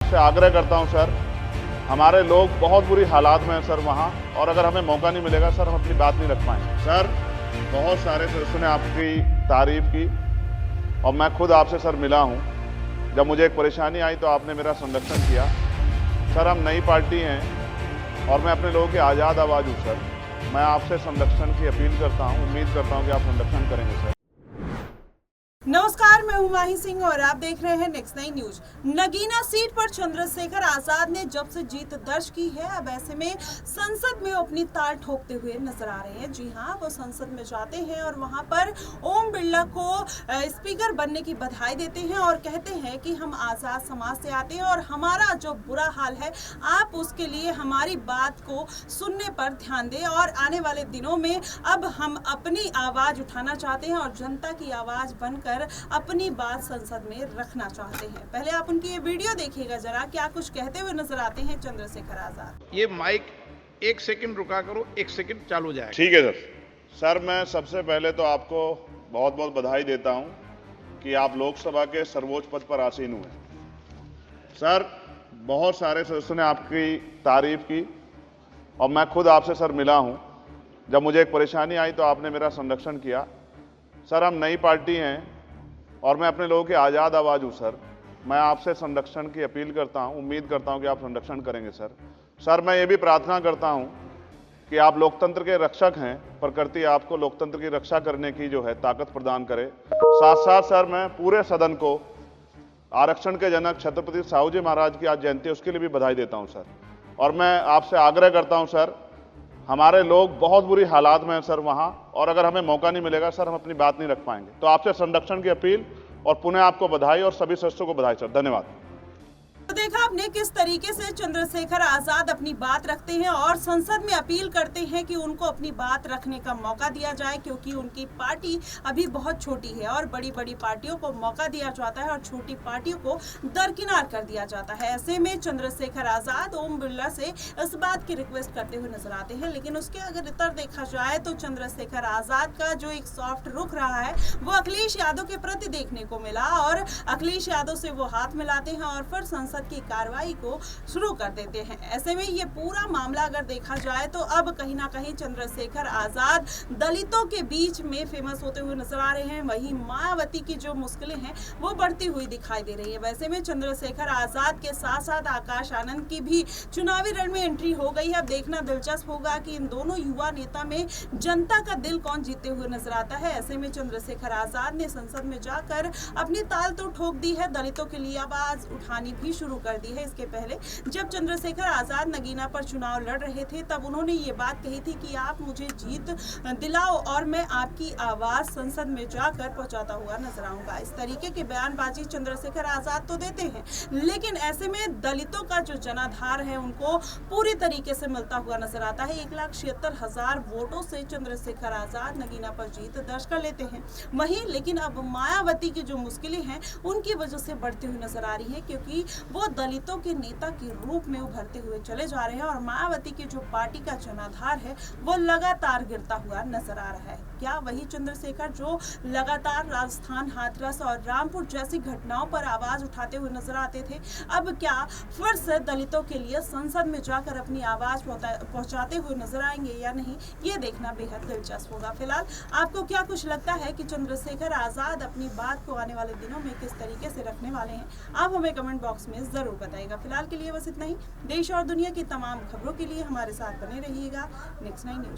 आपसे आग्रह करता हूं सर, हमारे लोग बहुत बुरी हालात में हैं सर वहाँ, और अगर हमें मौका नहीं मिलेगा सर, हम अपनी बात नहीं रख पाएंगे सर। बहुत सारे सदस्यों ने आपकी तारीफ की और मैं खुद आपसे सर मिला हूँ। जब मुझे एक परेशानी आई तो आपने मेरा संरक्षण किया सर। हम नई पार्टी हैं और मैं अपने लोगों की आज़ाद आवाज़ हूँ सर। मैं आपसे संरक्षण की अपील करता हूँ, उम्मीद करता हूँ कि आप संरक्षण करेंगे सर। नमस्कार, मैं हूं माही सिंह और आप देख रहे हैं नेक्स्ट 9 न्यूज। नगीना सीट पर चंद्रशेखर आजाद ने जब से जीत दर्ज की है, अब ऐसे में संसद में अपनी ताल ठोकते हुए नजर आ रहे हैं। जी हां, वो संसद में जाते हैं और वहां पर ओम बिरला को स्पीकर बनने की बधाई देते हैं और कहते हैं कि हम आजाद समाज से आते हैं और हमारा जो बुरा हाल है, आप उसके लिए हमारी बात को सुनने पर ध्यान दें और आने वाले दिनों में अब हम अपनी आवाज उठाना चाहते हैं और जनता की आवाज बनकर अपनी बात संसद में रखना चाहते हैं। पहले आप उनकी ये वीडियो देखिएगा जरा, क्या कुछ कहते हुए नजर आते हैं चंद्रशेखर आजाद। ये माइक 1 सेकंड रुका करो, 1 सेकंड चालू जाए। ठीक है सर, मैं सबसे पहले तो आपको बहुत बहुत बधाई देता हूं कि आप लोकसभा के सर्वोच्च पद पर आसीन हुए सर। बहुत सारे सदस्यों ने आपकी तारीफ की और मैं खुद आपसे सर मिला हूं। जब मुझे एक परेशानी आई तो आपने मेरा संरक्षण किया सर। हम नई पार्टी हैं और मैं अपने लोगों की आज़ाद आवाज़ हूँ सर। मैं आपसे संरक्षण की अपील करता हूँ, उम्मीद करता हूँ कि आप संरक्षण करेंगे सर। सर, मैं ये भी प्रार्थना करता हूँ कि आप लोकतंत्र के रक्षक हैं, प्रकृति आपको लोकतंत्र की रक्षा करने की जो है ताकत प्रदान करे। साथ साथ सर, मैं पूरे सदन को आरक्षण के जनक छत्रपति साहू जी महाराज की आज जयंती है, उसके लिए भी बधाई देता हूँ सर। और मैं आपसे आग्रह करता हूँ सर, हमारे लोग बहुत बुरी हालात में हैं सर वहाँ, और अगर हमें मौका नहीं मिलेगा सर, हम अपनी बात नहीं रख पाएंगे। तो आपसे संरक्षण की अपील और पुनः आपको बधाई और सभी सदस्यों को बधाई सर। धन्यवाद। तो देखा आपने किस तरीके से चंद्रशेखर आजाद अपनी बात रखते हैं और संसद में अपील करते हैं कि उनको अपनी बात रखने का मौका दिया जाए, क्योंकि उनकी पार्टी अभी बहुत छोटी है और बड़ी बड़ी पार्टियों को मौका दिया जाता है और छोटी पार्टियों को दरकिनार कर दिया जाता है। ऐसे में चंद्रशेखर आजाद ओम बिरला से इस बात की रिक्वेस्ट करते हुए नजर आते हैं। लेकिन उसके अगर इतर देखा जाए तो चंद्रशेखर आजाद का जो एक सॉफ्ट रुख रहा है वो अखिलेश यादव के प्रति देखने को मिला और अखिलेश यादव से वो हाथ मिलाते हैं और फिर संसद की कार्रवाई को शुरू कर देते हैं। ऐसे में ये पूरा मामला अगर देखा जाए तो अब कहीं ना कहीं चंद्रशेखर आजाद दलितों के बीच में फेमस होते हुए नजर आ रहे हैं। वहीं मायावती की जो मुश्किलें हैं वो बढ़ती हुई दिखाई दे रही है। वैसे में चंद्रशेखर आजाद के साथ साथ आकाश आनंद की भी चुनावी रण में एंट्री हो गई है। अब देखना दिलचस्प होगा कि इन दोनों युवा नेता में जनता का दिल कौन जीतते हुए नजर आता है। ऐसे में चंद्रशेखर आजाद ने संसद में जाकर अपनी ताल तो ठोक दी है, दलितों के लिए आवाज उठानी भी शुरू कर दी है। इसके पहले जब चंद्रशेखर आजाद नगीना पर चुनाव लड़ रहे थे तब उन्होंने ये बात कही थी कि आप मुझे जीत दिलाओ और मैं आपकी आवाज संसद में जाकर पहुंचाता हुआ नजर आऊंगा। इस तरीके की बयानबाजी चंद्रशेखर आजाद तो देते हैं, लेकिन ऐसे में दलितों का जो जनाधार है उनको पूरी तरीके से मिलता हुआ नजर आता है। 1,76,000 वोटों से चंद्रशेखर आजाद नगीना पर जीत दर्ज कर लेते हैं। वहीं लेकिन अब मायावती की जो मुश्किलें हैं उनकी वजह से बढ़ती हुई नजर आ रही है, क्योंकि वो दलितों के नेता के रूप में उभरते हुए चले जा रहे हैं और मायावती की जो पार्टी का जनाधार है वो लगातार गिरता हुआ नजर आ रहा है। क्या वही चंद्रशेखर जो लगातार राजस्थान, हाथरस और रामपुर जैसी घटनाओं पर आवाज उठाते हुए नजर आते थे, अब क्या फिर से दलितों के लिए संसद में जाकर अपनी आवाज पहुंचाते हुए नजर आएंगे या नहीं, ये देखना बेहद दिलचस्प होगा। फिलहाल आपको क्या कुछ लगता है कि चंद्रशेखर आजाद अपनी बात को आने वाले दिनों में किस तरीके से रखने वाले हैं, आप हमें कमेंट बॉक्स में जरूर बताइएगा। फिलहाल के लिए बस इतना ही। देश और दुनिया की तमाम खबरों के लिए हमारे साथ बने रहिएगा नेक्स्ट 9 न्यूज।